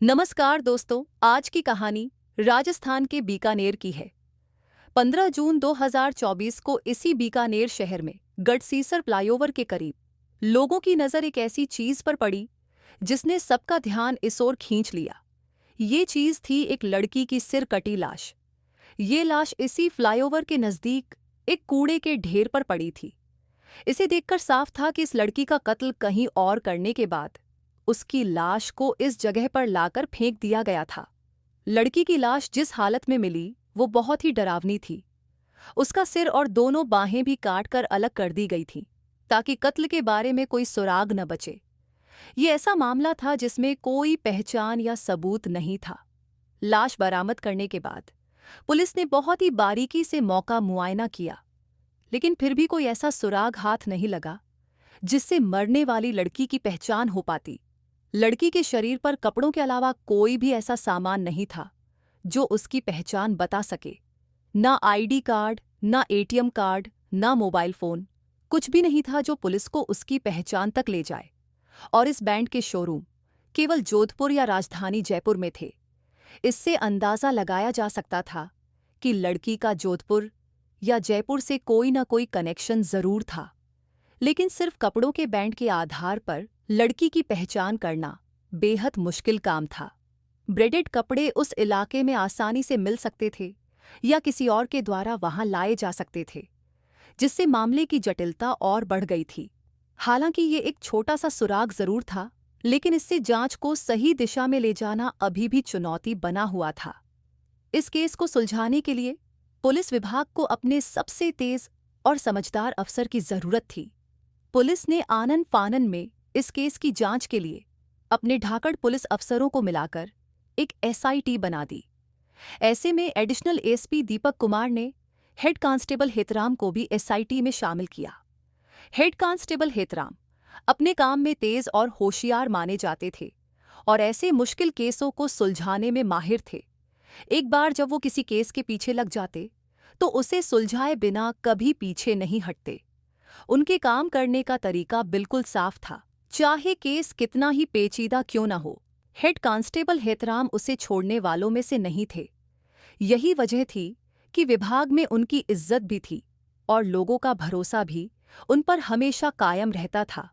नमस्कार दोस्तों, आज की कहानी राजस्थान के बीकानेर की है। 15 जून 2024 को इसी बीकानेर शहर में गढ़सीसर फ्लाईओवर के करीब लोगों की नज़र एक ऐसी चीज़ पर पड़ी जिसने सबका ध्यान इस ओर खींच लिया। ये चीज़ थी एक लड़की की सिर कटी लाश। ये लाश इसी फ्लाईओवर के नज़दीक एक कूड़े के ढेर पर पड़ी थी। इसे देखकर साफ था कि इस लड़की का कत्ल कहीं और करने के बाद उसकी लाश को इस जगह पर लाकर फेंक दिया गया था। लड़की की लाश जिस हालत में मिली वो बहुत ही डरावनी थी। उसका सिर और दोनों बाहें भी काट कर अलग कर दी गई थीं ताकि कत्ल के बारे में कोई सुराग न बचे। ये ऐसा मामला था जिसमें कोई पहचान या सबूत नहीं था। लाश बरामद करने के बाद पुलिस ने बहुत ही बारीकी से मौका मुआयना किया, लेकिन फिर भी कोई ऐसा सुराग हाथ नहीं लगा जिससे मरने वाली लड़की की पहचान हो पाती। लड़की के शरीर पर कपड़ों के अलावा कोई भी ऐसा सामान नहीं था जो उसकी पहचान बता सके। ना आईडी कार्ड, ना एटीएम कार्ड, ना मोबाइल फोन, कुछ भी नहीं था जो पुलिस को उसकी पहचान तक ले जाए। और इस बैंड के शोरूम केवल जोधपुर या राजधानी जयपुर में थे। इससे अंदाजा लगाया जा सकता था कि लड़की का जोधपुर या जयपुर से कोई ना कोई कनेक्शन जरूर था। लेकिन सिर्फ कपड़ों के बैंड के आधार पर लड़की की पहचान करना बेहद मुश्किल काम था। ब्रेडेड कपड़े उस इलाके में आसानी से मिल सकते थे या किसी और के द्वारा वहां लाए जा सकते थे, जिससे मामले की जटिलता और बढ़ गई थी। हालांकि ये एक छोटा सा सुराग जरूर था, लेकिन इससे जांच को सही दिशा में ले जाना अभी भी चुनौती बना हुआ था। इस केस को सुलझाने के लिए पुलिस विभाग को अपने सबसे तेज और समझदार अफसर की जरूरत थी। पुलिस ने आनन फानन में इस केस की जांच के लिए अपने ढाकड़ पुलिस अफसरों को मिलाकर एक एसआईटी बना दी। ऐसे में एडिशनल एसपी दीपक कुमार ने हेड कांस्टेबल हेतराम को भी एसआईटी में शामिल किया। हेड कांस्टेबल हेतराम अपने काम में तेज और होशियार माने जाते थे और ऐसे मुश्किल केसों को सुलझाने में माहिर थे। एक बार जब वो किसी केस के पीछे लग जाते तो उसे सुलझाए बिना कभी पीछे नहीं हटते। उनके काम करने का तरीका बिल्कुल साफ था, चाहे केस कितना ही पेचीदा क्यों न हो। हेड कांस्टेबल हेतराम उसे छोड़ने वालों में से नहीं थे। यही वजह थी कि विभाग में उनकी इज्जत भी थी और लोगों का भरोसा भी उन पर हमेशा कायम रहता था।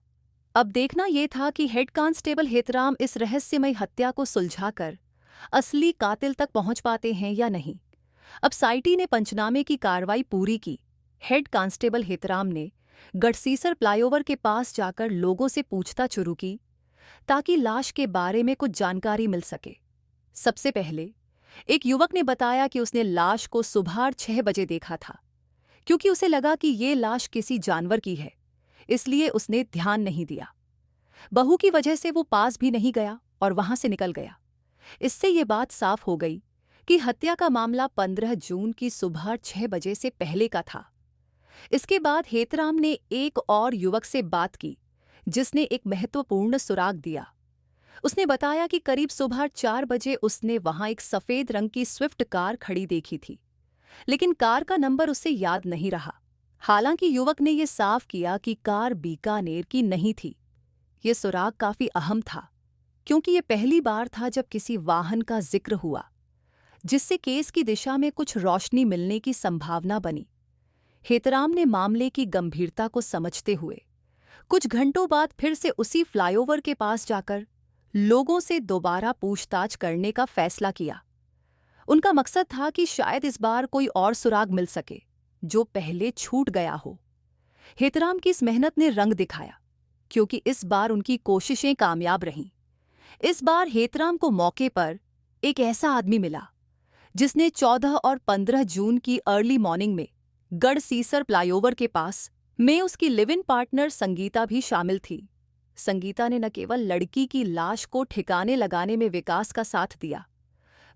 अब देखना यह था कि हेड कांस्टेबल हेतराम इस रहस्यमय हत्या को सुलझाकर असली कातिल तक पहुंच पाते हैं या नहीं। अब साइटी ने पंचनामे की कार्रवाई पूरी की। हेड कांस्टेबल हेतराम ने गढ़सीसर फ्लाईओवर के पास जाकर लोगों से पूछताछ शुरू की ताकि लाश के बारे में कुछ जानकारी मिल सके। सबसे पहले एक युवक ने बताया कि उसने लाश को सुबह 6 बजे देखा था। क्योंकि उसे लगा कि ये लाश किसी जानवर की है, इसलिए उसने ध्यान नहीं दिया। बहू की वजह से वो पास भी नहीं गया और वहां से निकल गया। इससे ये बात साफ हो गई कि हत्या का मामला 15 जून की सुबह 6 बजे से पहले का था। इसके बाद हेतराम ने एक और युवक से बात की जिसने एक महत्वपूर्ण सुराग दिया। उसने बताया कि करीब सुबह 4 बजे उसने वहां एक सफेद रंग की स्विफ्ट कार खड़ी देखी थी, लेकिन कार का नंबर उसे याद नहीं रहा। हालांकि युवक ने यह साफ किया कि कार बीकानेर की नहीं थी। ये सुराग काफी अहम था क्योंकि ये पहली बार था जब किसी वाहन का जिक्र हुआ, जिससे केस की दिशा में कुछ रोशनी मिलने की संभावना बनी। हेतराम ने मामले की गंभीरता को समझते हुए कुछ घंटों बाद फिर से उसी फ्लाईओवर के पास जाकर लोगों से दोबारा पूछताछ करने का फैसला किया। उनका मकसद था कि शायद इस बार कोई और सुराग मिल सके जो पहले छूट गया हो। हेतराम की इस मेहनत ने रंग दिखाया क्योंकि इस बार उनकी कोशिशें कामयाब रहीं। इस बार हेतराम को मौके पर एक ऐसा आदमी मिला जिसने 14 और 15 जून की अर्ली मॉर्निंग में गढ़सीसर फ्लाईओवर के पास में उसकी लिव इन पार्टनर संगीता भी शामिल थी। संगीता ने न केवल लड़की की लाश को ठिकाने लगाने में विकास का साथ दिया,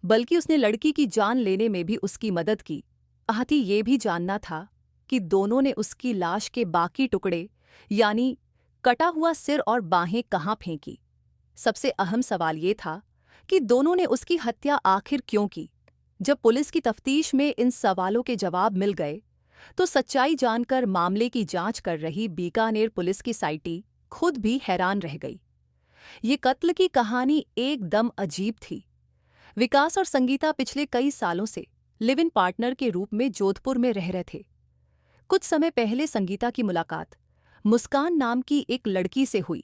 बल्कि उसने लड़की की जान लेने में भी उसकी मदद की। आहती ये भी जानना था कि दोनों ने उसकी लाश के बाकी टुकड़े यानी कटा हुआ सिर और बाहें कहाँ फेंकी। सबसे अहम सवाल ये था कि दोनों ने उसकी हत्या आखिर क्यों की। जब पुलिस की तफ्तीश में इन सवालों के जवाब मिल गए तो सच्चाई जानकर मामले की जांच कर रही बीकानेर पुलिस की साइटी खुद भी हैरान रह गई। ये कत्ल की कहानी एकदम अजीब थी। विकास और संगीता पिछले कई सालों से लिव इन पार्टनर के रूप में जोधपुर में रह रहे थे। कुछ समय पहले संगीता की मुलाकात मुस्कान नाम की एक लड़की से हुई,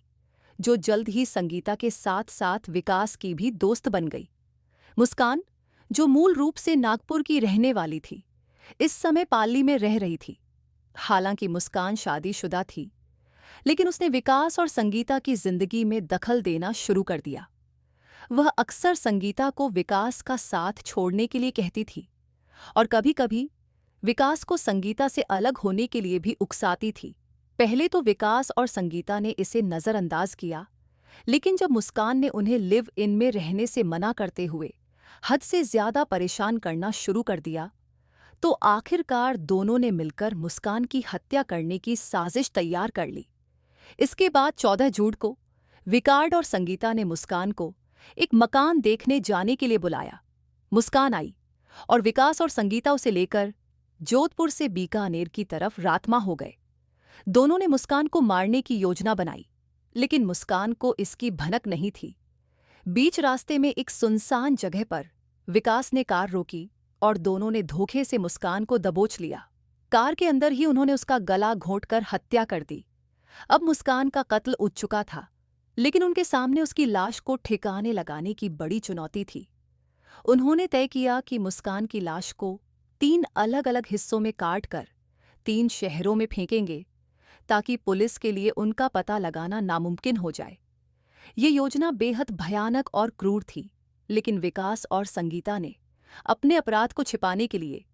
जो जल्द ही संगीता के साथ साथ विकास की भी दोस्त बन गई। मुस्कान, जो मूल रूप से नागपुर की रहने वाली थी, इस समय पाली में रह रही थी। हालांकि मुस्कान शादीशुदा थी, लेकिन उसने विकास और संगीता की जिंदगी में दखल देना शुरू कर दिया। वह अक्सर संगीता को विकास का साथ छोड़ने के लिए कहती थी और कभी-कभी विकास को संगीता से अलग होने के लिए भी उकसाती थी। पहले तो विकास और संगीता ने इसे नज़रअंदाज किया, लेकिन जब मुस्कान ने उन्हें लिव इन में रहने से मना करते हुए हद से ज्यादा परेशान करना शुरू कर दिया, तो आखिरकार दोनों ने मिलकर मुस्कान की हत्या करने की साजिश तैयार कर ली। इसके बाद 14 जून को विकास और संगीता ने मुस्कान को एक मकान देखने जाने के लिए बुलाया। मुस्कान आई और विकास और संगीता उसे लेकर जोधपुर से बीकानेर की तरफ रातमा हो गए। दोनों ने मुस्कान को मारने की योजना बनाई, लेकिन मुस्कान को इसकी भनक नहीं थी। बीच रास्ते में एक सुनसान जगह पर विकास ने कार रोकी और दोनों ने धोखे से मुस्कान को दबोच लिया। कार के अंदर ही उन्होंने उसका गला घोंटकर हत्या कर दी। अब मुस्कान का कत्ल उठ चुका था, लेकिन उनके सामने उसकी लाश को ठिकाने लगाने की बड़ी चुनौती थी। उन्होंने तय किया कि मुस्कान की लाश को 3 अलग-अलग हिस्सों में काट कर 3 शहरों में फेंकेंगे, ताकि पुलिस के लिए उनका पता लगाना नामुमकिन हो जाए। ये योजना बेहद भयानक और क्रूर थी, लेकिन विकास और संगीता ने अपने अपराध को छिपाने के लिए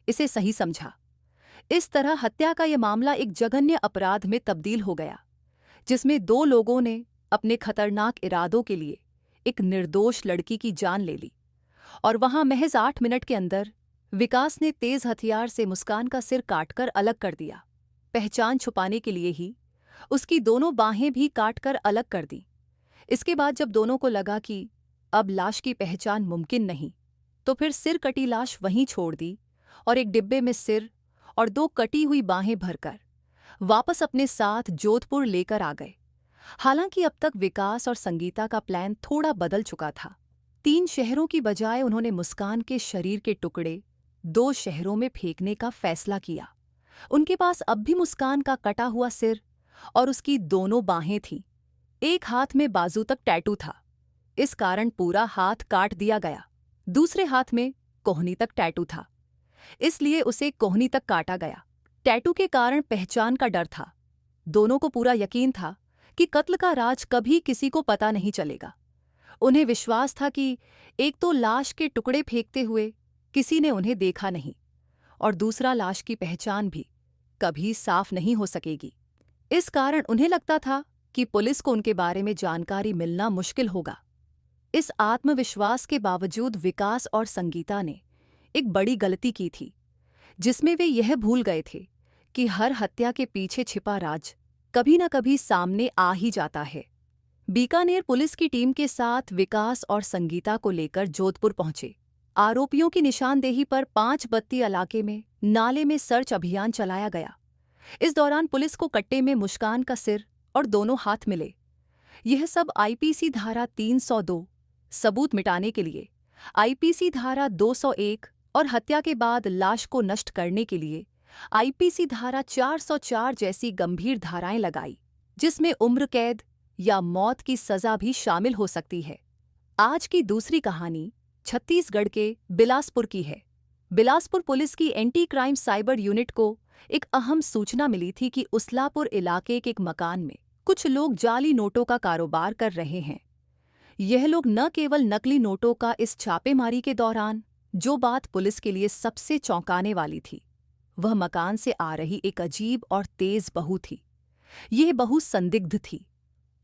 इसे सही समझा। इस तरह हत्या का यह मामला एक जघन्य अपराध में तब्दील हो गया, जिसमें 2 लोगों ने अपने खतरनाक इरादों के लिए एक निर्दोष लड़की की जान ले ली। और वहां महज 8 मिनट के अंदर विकास ने तेज हथियार से मुस्कान का सिर काटकर अलग कर दिया। पहचान छुपाने के लिए ही उसकी दोनों बाहें भी काटकर अलग कर दी। इसके बाद जब दोनों को लगा कि अब लाश की पहचान मुमकिन नहीं, तो फिर सिर कटी लाश वहीं छोड़ दी और एक डिब्बे में सिर और 2 कटी हुई बाहें भरकर वापस अपने साथ जोधपुर लेकर आ गए। हालांकि अब तक विकास और संगीता का प्लान थोड़ा बदल चुका था। 3 शहरों की बजाय उन्होंने मुस्कान के शरीर के टुकड़े 2 शहरों में फेंकने का फैसला किया। उनके पास अब भी मुस्कान का कटा हुआ सिर और उसकी दोनों बाहें थीं। एक हाथ में बाजू तक टैटू था, इस कारण पूरा हाथ काट दिया गया। दूसरे हाथ में कोहनी तक टैटू था, इसलिए उसे कोहनी तक काटा गया। टैटू के कारण पहचान का डर था। दोनों को पूरा यकीन था कि कत्ल का राज कभी किसी को पता नहीं चलेगा। उन्हें विश्वास था कि एक तो लाश के टुकड़े फेंकते हुए किसी ने उन्हें देखा नहीं, और दूसरा लाश की पहचान भी कभी साफ नहीं हो सकेगी। इस कारण उन्हें लगता था कि पुलिस को उनके बारे में जानकारी मिलना मुश्किल होगा। इस आत्मविश्वास के बावजूद विकास और संगीता ने एक बड़ी गलती की थी, जिसमें वे यह भूल गए थे कि हर हत्या के पीछे छिपा राज कभी न कभी सामने आ ही जाता है। बीकानेर पुलिस की टीम के साथ विकास और संगीता को लेकर जोधपुर पहुंचे। आरोपियों की निशानदेही पर 5 बत्ती इलाके में नाले में सर्च अभियान चलाया गया। इस दौरान पुलिस को कट्टे में मुस्कान का सिर और दोनों हाथ मिले। यह सब आईपीसी धारा 302 सबूत मिटाने के लिए, आईपीसी धारा 201 और हत्या के बाद लाश को नष्ट करने के लिए आईपीसी धारा 404 जैसी गंभीर धाराएं लगाई, जिसमें उम्र कैद या मौत की सजा भी शामिल हो सकती है। आज की दूसरी कहानी छत्तीसगढ़ के बिलासपुर की है। बिलासपुर पुलिस की एंटी क्राइम साइबर यूनिट को एक अहम सूचना मिली थी कि उसलापुर इलाके के एक मकान में कुछ लोग जाली नोटों का कारोबार कर रहे हैं। यह लोग न केवल नकली नोटों का इस छापेमारी के दौरान, जो बात पुलिस के लिए सबसे चौंकाने वाली थी, वह मकान से आ रही एक अजीब और तेज बहू थी। यह बहू संदिग्ध थी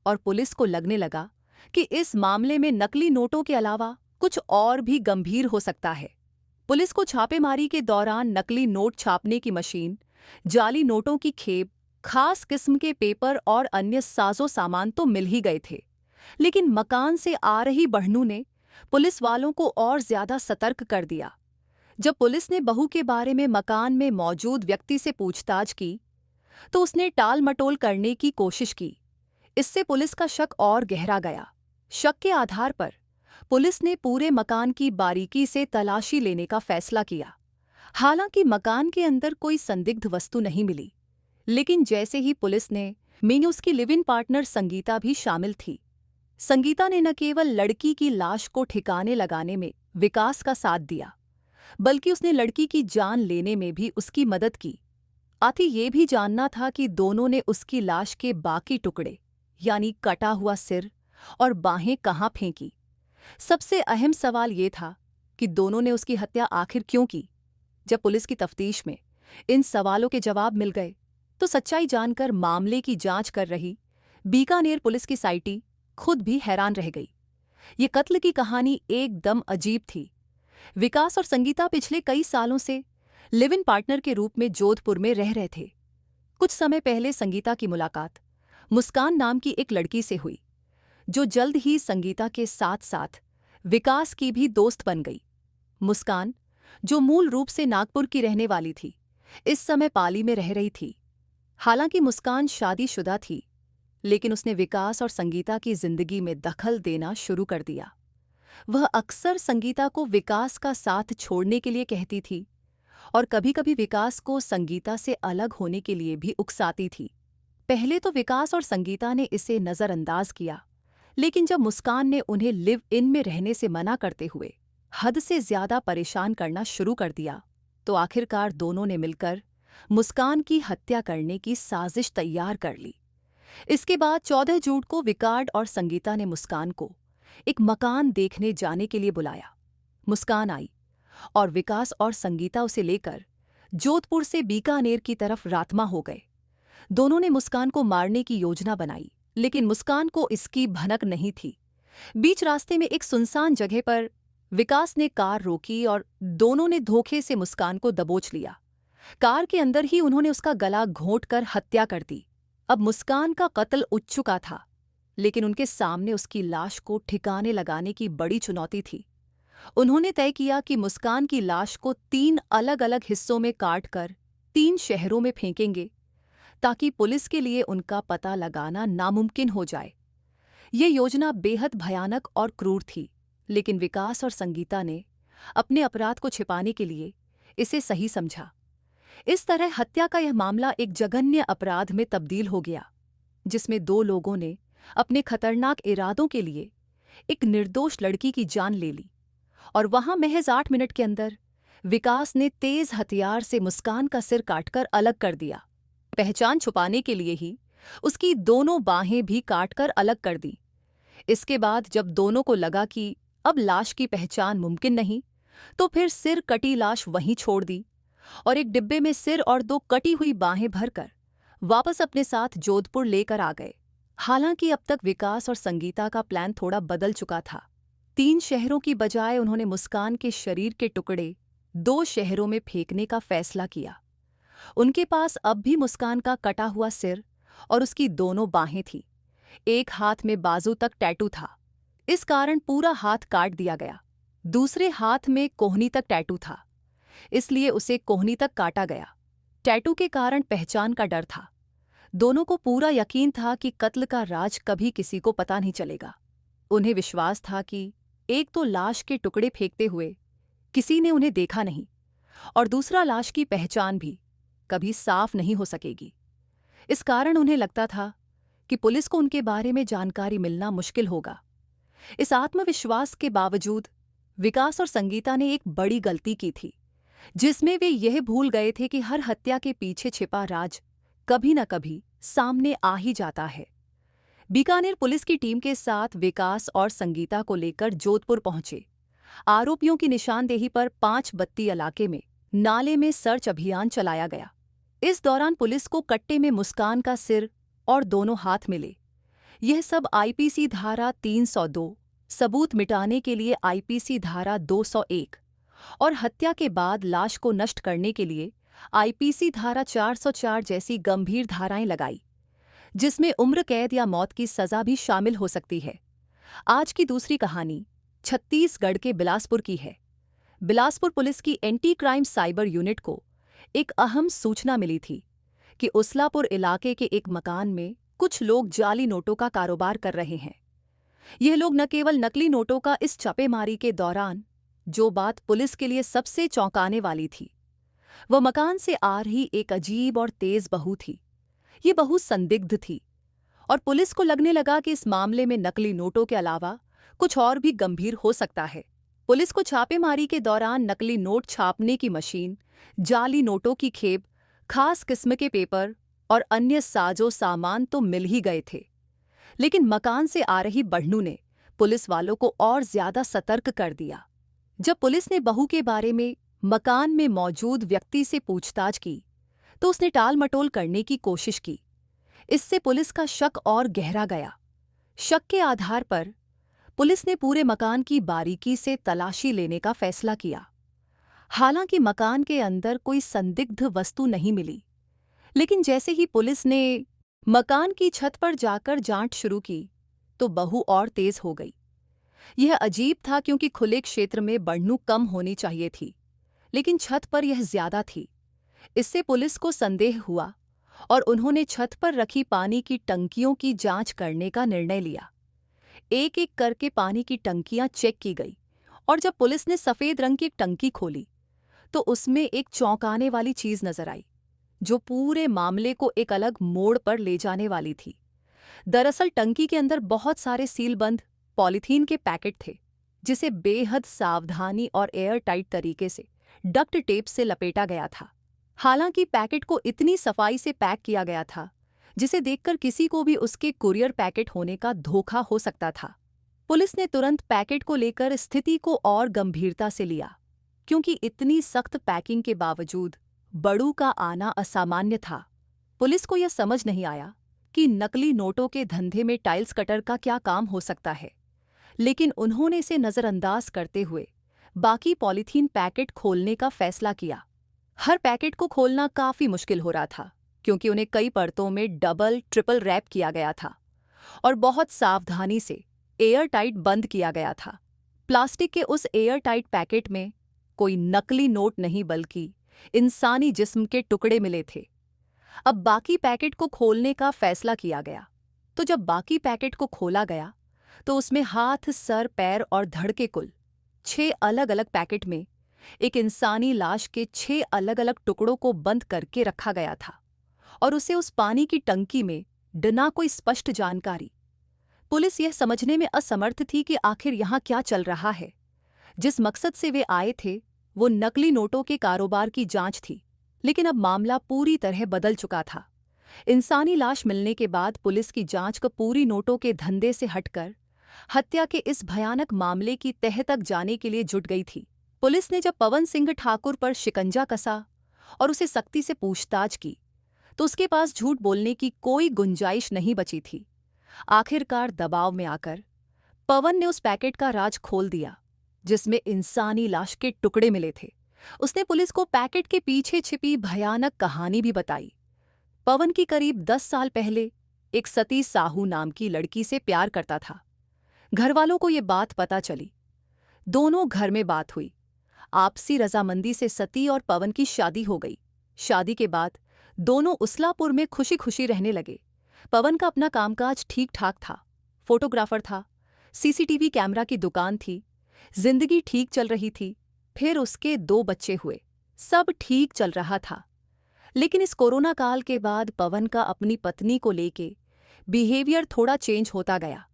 और पुलिस को लगने लगा कि इस मामले में नकली नोटों के अलावा कुछ और भी गंभीर हो सकता है। पुलिस को छापेमारी के दौरान नकली नोट छापने की मशीन, जाली नोटों की खेप, खास किस्म के पेपर और अन्य साजो सामान तो मिल ही गए थे, लेकिन मकान से आ रही बहनू ने पुलिस वालों को और ज्यादा सतर्क कर दिया। जब पुलिस ने बहू के बारे में मकान में मौजूद व्यक्ति से पूछताछ की, तो उसने टाल मटोल करने की कोशिश की। इससे पुलिस का शक और गहरा गया। शक के आधार पर पुलिस ने पूरे मकान की बारीकी से तलाशी लेने का फैसला किया। हालांकि मकान के अंदर कोई संदिग्ध वस्तु नहीं मिली, लेकिन जैसे ही पुलिस ने में उसकी लिव इन पार्टनर संगीता भी शामिल थी। संगीता ने न केवल लड़की की लाश को ठिकाने लगाने में विकास का साथ दिया, बल्कि उसने लड़की की जान लेने में भी उसकी मदद की। आती ये भी जानना था कि दोनों ने उसकी लाश के बाकी टुकड़े यानी कटा हुआ सिर और बाहें कहाँ फेंकी। सबसे अहम सवाल ये था कि दोनों ने उसकी हत्या आखिर क्यों की। जब पुलिस की तफ्तीश में इन सवालों के जवाब मिल गए तो सच्चाई जानकर मामले की जांच कर रही बीकानेर पुलिस की साइटी खुद भी हैरान रह गई। ये कत्ल की कहानी एकदम अजीब थी। विकास और संगीता पिछले कई सालों से लिव इन पार्टनर के रूप में जोधपुर में रह रहे थे। कुछ समय पहले संगीता की मुलाकात मुस्कान नाम की एक लड़की से हुई, जो जल्द ही संगीता के साथ साथ विकास की भी दोस्त बन गई। मुस्कान, जो मूल रूप से नागपुर की रहने वाली थी, इस समय पाली में रह रही थी। हालांकि मुस्कान शादीशुदा थी, लेकिन उसने विकास और संगीता की जिंदगी में दखल देना शुरू कर दिया। वह अक्सर संगीता को विकास का साथ छोड़ने के लिए कहती थी और कभी-कभी विकास को संगीता से अलग होने के लिए भी उकसाती थी। पहले तो विकास और संगीता ने इसे नज़रअंदाज किया, लेकिन जब मुस्कान ने उन्हें लिव इन में रहने से मना करते हुए हद से ज्यादा परेशान करना शुरू कर दिया, तो आखिरकार दोनों ने मिलकर मुस्कान की हत्या करने की साजिश तैयार कर ली। इसके बाद 14 जून को विकास और संगीता ने मुस्कान को एक मकान देखने जाने के लिए बुलाया। मुस्कान आई और विकास और संगीता उसे लेकर जोधपुर से बीकानेर की तरफ रातमा हो गए। दोनों ने मुस्कान को मारने की योजना बनाई, लेकिन मुस्कान को इसकी भनक नहीं थी। बीच रास्ते में एक सुनसान जगह पर विकास ने कार रोकी और दोनों ने धोखे से मुस्कान को दबोच लिया। कार के अंदर ही उन्होंने उसका गला घोंटकर हत्या कर दी। अब मुस्कान का कत्ल उठ चुका था, लेकिन उनके सामने उसकी लाश को ठिकाने लगाने की बड़ी चुनौती थी। उन्होंने तय किया कि मुस्कान की लाश को 3 अलग-अलग हिस्सों में काटकर 3 शहरों में फेंकेंगे, ताकि पुलिस के लिए उनका पता लगाना नामुमकिन हो जाए। ये योजना बेहद भयानक और क्रूर थी, लेकिन विकास और संगीता ने अपने अपराध को छिपाने के लिए इसे सही समझा। इस तरह हत्या का यह मामला एक जघन्य अपराध में तब्दील हो गया, जिसमें 2 लोगों ने अपने खतरनाक इरादों के लिए एक निर्दोष लड़की की जान ले ली। और वहां महज 8 मिनट के अंदर विकास ने तेज हथियार से मुस्कान का सिर काटकर अलग कर दिया। पहचान छुपाने के लिए ही उसकी दोनों बाहें भी काटकर अलग कर दी। इसके बाद जब दोनों को लगा कि अब लाश की पहचान मुमकिन नहीं, तो फिर सिर कटी लाश वहीं छोड़ दी और एक डिब्बे में सिर और 2 कटी हुई बाहें भरकर वापस अपने साथ जोधपुर लेकर आ गए। हालांकि अब तक विकास और संगीता का प्लान थोड़ा बदल चुका था। 3 शहरों की बजाय उन्होंने मुस्कान के शरीर के टुकड़े 2 शहरों में फेंकने का फैसला किया। उनके पास अब भी मुस्कान का कटा हुआ सिर और उसकी दोनों बाहें थी। एक हाथ में बाजू तक टैटू था, इस कारण पूरा हाथ काट दिया गया। दूसरे हाथ में कोहनी तक टैटू था, इसलिए उसे कोहनी तक काटा गया। टैटू के कारण पहचान का डर था। दोनों को पूरा यकीन था कि कत्ल का राज कभी किसी को पता नहीं चलेगा। उन्हें विश्वास था कि एक तो लाश के टुकड़े फेंकते हुए किसी ने उन्हें देखा नहीं, और दूसरा लाश की पहचान भी कभी साफ नहीं हो सकेगी। इस कारण उन्हें लगता था कि पुलिस को उनके बारे में जानकारी मिलना मुश्किल होगा। इस आत्मविश्वास के बावजूद विकास और संगीता ने एक बड़ी गलती की थी, जिसमें वे यह भूल गए थे कि हर हत्या के पीछे छिपा राज कभी न कभी सामने आ ही जाता है। बीकानेर पुलिस की टीम के साथ विकास और संगीता को लेकर जोधपुर पहुंचे। आरोपियों की निशानदेही पर 5 बत्ती इलाके में नाले में सर्च अभियान चलाया गया। इस दौरान पुलिस को कट्टे में मुस्कान का सिर और दोनों हाथ मिले। यह सब आईपीसी धारा 302, सबूत मिटाने के लिए आईपीसी धारा 201 और हत्या के बाद लाश को नष्ट करने के लिए आईपीसी धारा 404 जैसी गंभीर धाराएं लगाई, जिसमें उम्र कैद या मौत की सजा भी शामिल हो सकती है। आज की दूसरी कहानी छत्तीसगढ़ के बिलासपुर की है। बिलासपुर पुलिस की एंटी क्राइम साइबर यूनिट को एक अहम सूचना मिली थी कि उसलापुर इलाके के एक मकान में कुछ लोग जाली नोटों का कारोबार कर रहे हैं। यह लोग न केवल नकली नोटों का इस छापेमारी के दौरान, जो बात पुलिस के लिए सबसे चौंकाने वाली थी, वह मकान से आ रही एक अजीब और तेज बहू थी। ये बहू संदिग्ध थी और पुलिस को लगने लगा कि इस मामले में नकली नोटों के अलावा कुछ और भी गंभीर हो सकता है। पुलिस को छापेमारी के दौरान नकली नोट छापने की मशीन, जाली नोटों की खेप, खास किस्म के पेपर और अन्य साजो सामान तो मिल ही गए थे, लेकिन मकान से आ रही बहू ने पुलिस वालों को और ज्यादा सतर्क कर दिया। जब पुलिस ने बहू के बारे में मकान में मौजूद व्यक्ति से पूछताछ की, तो उसने टाल-मटोल करने की कोशिश की। इससे पुलिस का शक और गहरा गया। शक के आधार पर पुलिस ने पूरे मकान की बारीकी से तलाशी लेने का फैसला किया। हालांकि मकान के अंदर कोई संदिग्ध वस्तु नहीं मिली, लेकिन जैसे ही पुलिस ने मकान की छत पर जाकर जांच शुरू की, तो बहू और तेज हो गई। यह अजीब था क्योंकि खुले क्षेत्र में बढ़नू कम होनी चाहिए थी, लेकिन छत पर यह ज्यादा थी। इससे पुलिस को संदेह हुआ और उन्होंने छत पर रखी पानी की टंकियों की जांच करने का निर्णय लिया। एक एक करके पानी की टंकियां चेक की गई और जब पुलिस ने सफेद रंग की एक टंकी खोली, तो उसमें एक चौंकाने वाली चीज नजर आई, जो पूरे मामले को एक अलग मोड़ पर ले जाने वाली थी। दरअसल टंकी के अंदर बहुत सारे सीलबंद पॉलीथीन के पैकेट थे, जिसे बेहद सावधानी और एयर टाइट तरीके से डक्ट टेप से लपेटा गया था। हालांकि पैकेट को इतनी सफाई से पैक किया गया था, जिसे देखकर किसी को भी उसके कुरियर पैकेट होने का धोखा हो सकता था। पुलिस ने तुरंत पैकेट को लेकर स्थिति को और गंभीरता से लिया, क्योंकि इतनी सख्त पैकिंग के बावजूद बड़ू का आना असामान्य था। पुलिस को यह समझ नहीं आया कि नकली नोटों के धंधे में टाइल्स कटर का क्या काम हो सकता है, लेकिन उन्होंने इसे नज़रअंदाज करते हुए बाकी पॉलीथीन पैकेट खोलने का फैसला किया। हर पैकेट को खोलना काफी मुश्किल हो रहा था, क्योंकि उन्हें कई परतों में डबल ट्रिपल रैप किया गया था और बहुत सावधानी से एयर टाइट बंद किया गया था। प्लास्टिक के उस एयर टाइट पैकेट में कोई नकली नोट नहीं बल्कि इंसानी जिस्म के टुकड़े मिले थे। अब बाकी पैकेट को खोलने का फैसला किया गया। तो जब बाकी पैकेट को खोला गया, तो उसमें हाथ, सर, पैर और धड़ के कुल 6 अलग अलग पैकेट में एक इंसानी लाश के 6 अलग अलग टुकड़ों को बंद करके रखा गया था और उसे उस पानी की टंकी में बिना कोई स्पष्ट जानकारी। पुलिस यह समझने में असमर्थ थी कि आखिर यहाँ क्या चल रहा है। जिस मकसद से वे आए थे, वो नकली नोटों के कारोबार की जांच थी, लेकिन अब मामला पूरी तरह बदल चुका था। इंसानी लाश मिलने के बाद पुलिस की जांच को पूरी नोटों के धंधे से हटकर हत्या के इस भयानक मामले की तह तक जाने के लिए जुट गई थी। पुलिस ने जब पवन सिंह ठाकुर पर शिकंजा कसा और उसे सख्ती से पूछताछ की, तो उसके पास झूठ बोलने की कोई गुंजाइश नहीं बची थी। आखिरकार दबाव में आकर पवन ने उस पैकेट का राज खोल दिया, जिसमें इंसानी लाश के टुकड़े मिले थे। उसने पुलिस को पैकेट के पीछे छिपी भयानक कहानी भी बताई। पवन की करीब 10 साल पहले एक सती साहू नाम की लड़की से प्यार करता था। घरवालों को ये बात पता चली। दोनों घर में बात हुई। आपसी रजामंदी से सती और पवन की शादी हो गई। शादी के बाद दोनों उसलापुर में खुशी खुशी रहने लगे। पवन का अपना कामकाज ठीक ठाक था, फोटोग्राफर था, सीसीटीवी कैमरा की दुकान थी, जिंदगी ठीक चल रही थी। फिर उसके 2 बच्चे हुए, सब ठीक चल रहा था। लेकिन इस कोरोना काल के बाद पवन का अपनी पत्नी को लेके बिहेवियर थोड़ा चेंज होता गया।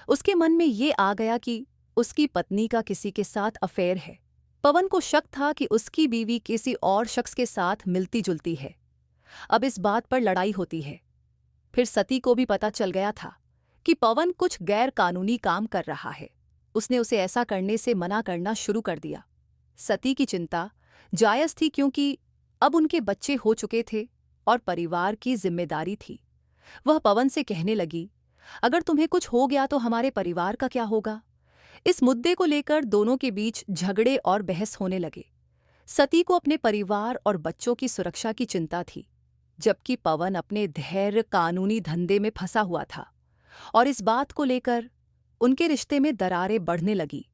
उसके मन में ये आ गया कि उसकी पत्नी का किसी के साथ अफेयर है। पवन को शक था कि उसकी बीवी किसी और शख्स के साथ मिलती जुलती है। अब इस बात पर लड़ाई होती है। फिर सती को भी पता चल गया था कि पवन कुछ गैर कानूनी काम कर रहा है। उसने उसे ऐसा करने से मना करना शुरू कर दिया। सती की चिंता जायज थी, क्योंकि अब उनके बच्चे हो चुके थे और परिवार की जिम्मेदारी थी। वह पवन से कहने लगी, अगर तुम्हें कुछ हो गया तो हमारे परिवार का क्या होगा? इस मुद्दे को लेकर दोनों के बीच झगड़े और बहस होने लगे। सती को अपने परिवार और बच्चों की सुरक्षा की चिंता थी, जबकि पवन अपने धैर्य कानूनी धंधे में फंसा हुआ था और इस बात को लेकर उनके रिश्ते में दरारें बढ़ने लगी।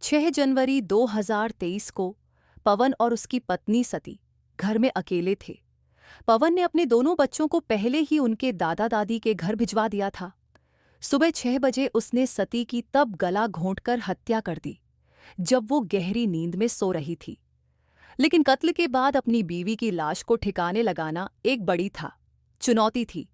6 जनवरी 2023 को पवन और उसकी पत्नी सती घर में अकेले थे। पवन ने अपने दोनों बच्चों को पहले ही उनके दादा दादी के घर भिजवा दिया था। सुबह 6 बजे उसने सती की तब गला घोंटकर हत्या कर दी जब वो गहरी नींद में सो रही थी। लेकिन कत्ल के बाद अपनी बीवी की लाश को ठिकाने लगाना एक बड़ी चुनौती थी।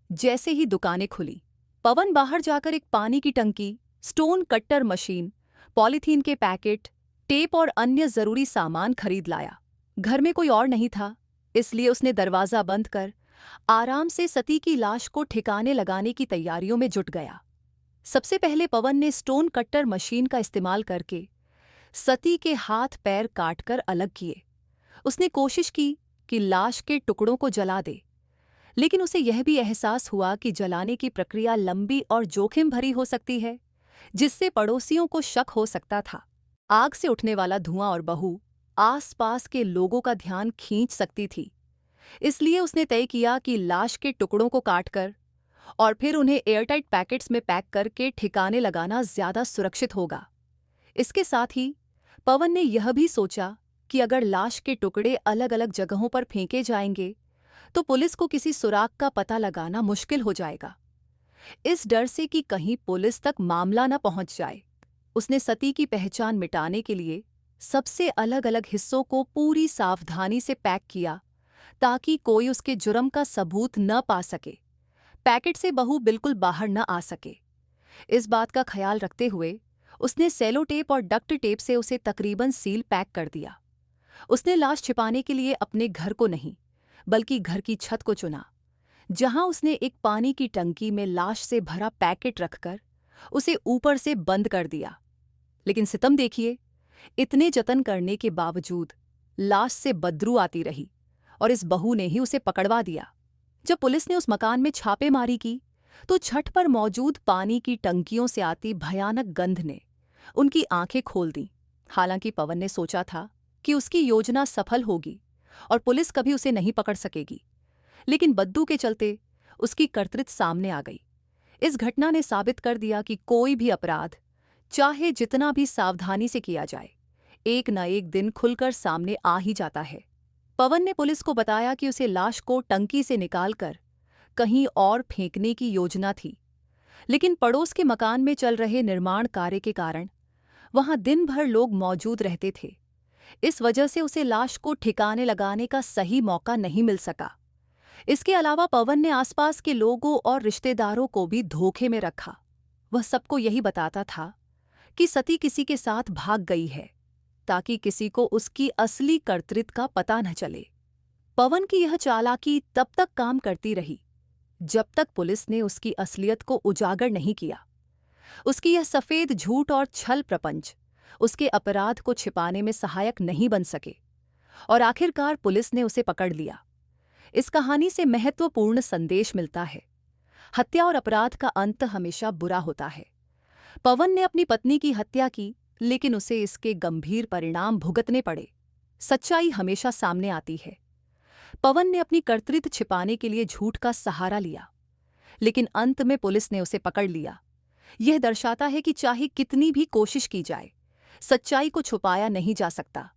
जैसे ही दुकानें खुली, पवन बाहर जाकर एक पानी की टंकी, स्टोन कट्टर मशीन, पॉलीथीन के पैकेट, टेप और अन्य जरूरी सामान खरीद लाया। घर में कोई और नहीं था, इसलिए उसने दरवाजा बंद कर आराम से सती की लाश को ठिकाने लगाने की तैयारियों में जुट गया। सबसे पहले पवन ने स्टोन कट्टर मशीन का इस्तेमाल करके सती के हाथ पैर काटकर अलग किए। उसने कोशिश की कि लाश के टुकड़ों को जला दे, लेकिन उसे यह भी एहसास हुआ कि जलाने की प्रक्रिया लंबी और जोखिम भरी हो सकती है, जिससे पड़ोसियों को शक हो सकता था। आग से उठने वाला धुआं और बहू आसपास के लोगों का ध्यान खींच सकती थी, इसलिए उसने तय किया कि लाश के टुकड़ों को काटकर और फिर उन्हें एयरटाइट पैकेट्स में पैक करके ठिकाने लगाना ज्यादा सुरक्षित होगा। इसके साथ ही पवन ने यह भी सोचा कि अगर लाश के टुकड़े अलग अलग जगहों पर फेंके जाएंगे तो पुलिस को किसी सुराग का पता लगाना मुश्किल हो जाएगा। इस डर से कि कहीं पुलिस तक मामला न पहुंच जाए, उसने सती की पहचान मिटाने के लिए सबसे अलग अलग हिस्सों को पूरी सावधानी से पैक किया ताकि कोई उसके जुर्म का सबूत न पा सके। पैकेट से बहू बिल्कुल बाहर न आ सके। इस बात का ख्याल रखते हुए उसने सेलो टेप और डक्ट टेप से उसे तकरीबन सील पैक कर दिया। उसने लाश छिपाने के लिए अपने घर को नहीं, बल्कि घर की छत को चुना, जहां उसने एक पानी की टंकी में लाश से भरा पैकेट रखकर उसे ऊपर से बंद कर दिया। लेकिन सितम देखिए, इतने जतन करने के बावजूद लाश से बदबू आती रही और इस बहू ने ही उसे पकड़वा दिया। जब पुलिस ने उस मकान में छापेमारी की तो छत पर मौजूद पानी की टंकियों से आती भयानक गंध ने उनकी आंखें खोल दी। हालांकि पवन ने सोचा था कि उसकी योजना सफल होगी और पुलिस कभी उसे नहीं पकड़ सकेगी, लेकिन बदबू के चलते उसकी कर्तृत्व सामने आ गई। इस घटना ने साबित कर दिया कि कोई भी अपराध, चाहे जितना भी सावधानी से किया जाए, एक न एक दिन खुलकर सामने आ ही जाता है। पवन ने पुलिस को बताया कि उसे लाश को टंकी से निकालकर कहीं और फेंकने की योजना थी, लेकिन पड़ोस के मकान में चल रहे निर्माण कार्य के कारण वहां दिन भर लोग मौजूद रहते थे। इस वजह से उसे लाश को ठिकाने लगाने का सही मौका नहीं मिल सका। इसके अलावा पवन ने आसपास के लोगों और रिश्तेदारों को भी धोखे में रखा। वह सबको यही बताता था कि सती किसी के साथ भाग गई है, ताकि किसी को उसकी असली कर्तृत्व का पता न चले। पवन की यह चालाकी तब तक काम करती रही जब तक पुलिस ने उसकी असलियत को उजागर नहीं किया। उसकी यह सफेद झूठ और छल प्रपंच उसके अपराध को छिपाने में सहायक नहीं बन सके और आखिरकार पुलिस ने उसे पकड़ लिया। इस कहानी से महत्वपूर्ण संदेश मिलता है, हत्या और अपराध का अंत हमेशा बुरा होता है। पवन ने अपनी पत्नी की हत्या की, लेकिन उसे इसके गंभीर परिणाम भुगतने पड़े। सच्चाई हमेशा सामने आती है। पवन ने अपनी कर्तृत्व छिपाने के लिए झूठ का सहारा लिया, लेकिन अंत में पुलिस ने उसे पकड़ लिया। यह दर्शाता है कि चाहे कितनी भी कोशिश की जाए, सच्चाई को छुपाया नहीं जा सकता।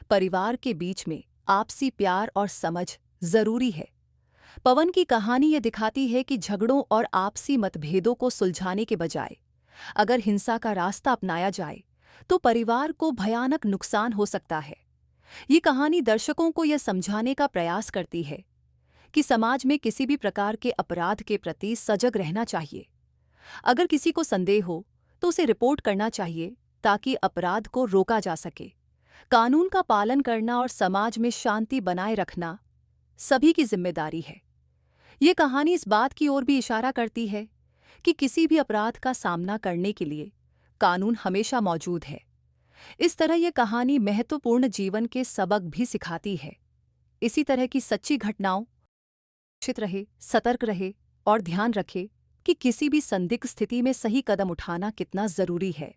परिवार के बीच में आपसी प्यार और समझ जरूरी है। पवन की कहानी यह दिखाती है कि झगड़ों और आपसी मतभेदों को सुलझाने के बजाय अगर हिंसा का रास्ता अपनाया जाए तो परिवार को भयानक नुकसान हो सकता है। ये कहानी दर्शकों को यह समझाने का प्रयास करती है कि समाज में किसी भी प्रकार के अपराध के प्रति सजग रहना चाहिए। अगर किसी को संदेह हो तो उसे रिपोर्ट करना चाहिए ताकि अपराध को रोका जा सके। कानून का पालन करना और समाज में शांति बनाए रखना सभी की जिम्मेदारी है। ये कहानी इस बात की ओर भी इशारा करती है कि किसी भी अपराध का सामना करने के लिए कानून हमेशा मौजूद है। इस तरह यह कहानी महत्वपूर्ण जीवन के सबक भी सिखाती है। इसी तरह की सच्ची घटनाओं सुरक्षित रहे, सतर्क रहे और ध्यान रखे कि किसी भी संदिग्ध स्थिति में सही कदम उठाना कितना जरूरी है।